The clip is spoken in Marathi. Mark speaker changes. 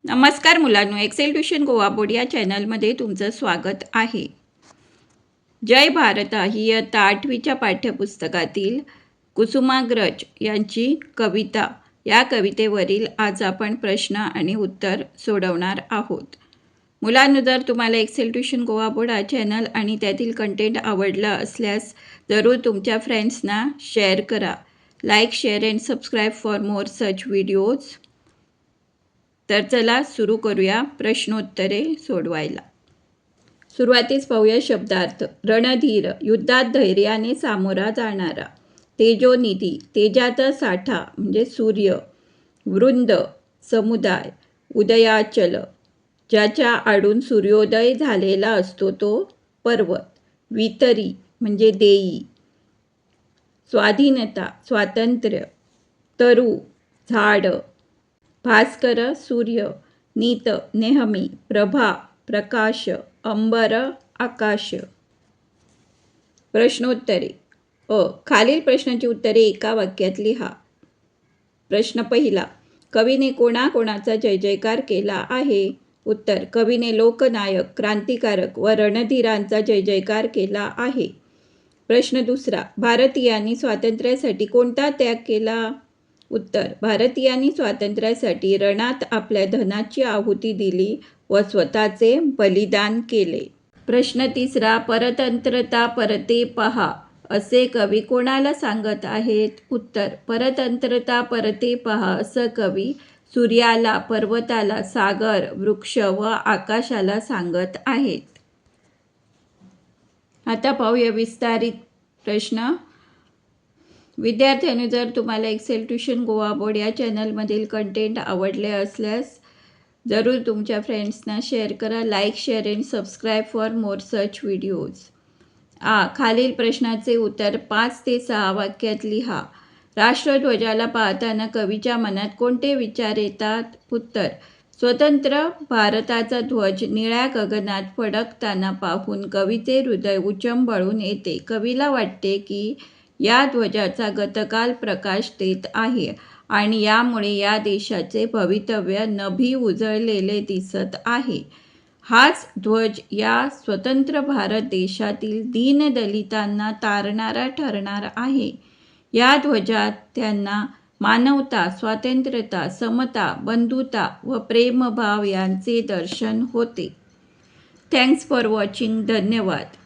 Speaker 1: नमस्कार मुलांनो, एक्सेल ट्युशन गोवा बोर्ड या चॅनलमध्ये तुमचं स्वागत आहे. जय भारत ही इयत्ता 8वीच्या पाठ्यपुस्तकातील कुसुमाग्रज यांची कविता या कवितेवरील आज आपण प्रश्न आणि उत्तर सोडवणार आहोत. मुलांनो, जर तुम्हाला एक्सेल ट्युशन गोवा बोर्ड हा चॅनल आणि त्यातील कंटेंट आवडला असल्यास जरूर तुमच्या फ्रेंड्सना शेअर करा. Like, share and subscribe for more such videos. तर चला सुरू करूया प्रश्नोत्तरे सोडवायला. सुरुवातीस पाहूया शब्दार्थ. रणधीर, युद्धात धैर्याने सामोरा जाणारा. तेजोनिधी, तेजाचा साठा म्हणजे सूर्य. वृंद, समुदाय. उदयाचल, ज्याच्या आडून सूर्योदय झालेला असतो तो पर्वत. वितरी म्हणजे देई. स्वाधीनता, स्वातंत्र्य. तरु, झाड. भास्कर, सूर्य. नीत, नेहमी. प्रभा, प्रकाश. अंबर, आकाश. प्रश्नोत्तरे. खालील प्रश्नाची उत्तरे एका वाक्यात लिहा. प्रश्न पहिला. कवीने कोणाकोणाचा जय जयकार केला आहे? उत्तर. कवीने लोकनायक, क्रांतिकारक व रणधीरांचा जय जयकार केला आहे. प्रश्न दुसरा. भारतीयांनी स्वातंत्र्यासाठी कोणता त्याग केला? उत्तर. भारतीयांनी स्वातंत्र्यासाठी रणात आपल्या धनाची आहुती दिली व स्वतःचे बलिदान केले. प्रश्न तिसरा. परतंत्रता परते पहा असे कवी कोणाला सांगत आहेत? उत्तर. परतंत्रता परते पहा असं कवी सूर्याला, पर्वताला, सागर, वृक्ष व आकाशाला सांगत आहेत. आता पाहूया विस्तारित प्रश्न. विद्यार्थ्यांनी, जर तुम्हाला एक्सेल ट्युशन गोवा बोर्ड या चॅनलमधील कंटेंट आवडले असल्यास जरूर तुमच्या फ्रेंड्सना शेअर करा. Like, share and subscribe for more such videos. खालील प्रश्नाचे उत्तर 5 ते 6 वाक्यात लिहा. राष्ट्रध्वजाला पाहताना कवीच्या मनात कोणते विचार येतात? उत्तर. स्वतंत्र भारताचा ध्वज निळ्या गगनात फडकताना पाहून कवीचे हृदय उचंबळून येते. कवीला वाटते की या ध्वजाचा गतकाल प्रकाश देत आहे आणि यामुळे या देशाचे भवितव्य नभी उजळलेले दिसत आहे. हाच ध्वज या स्वतंत्र भारत देशातील दीनदलितांना तारणारा ठरणार आहे. या ध्वजात त्यांना मानवता, स्वातंत्र्यता, समता, बंधुता व प्रेमभाव यांचे दर्शन होते. Thanks for watching. धन्यवाद.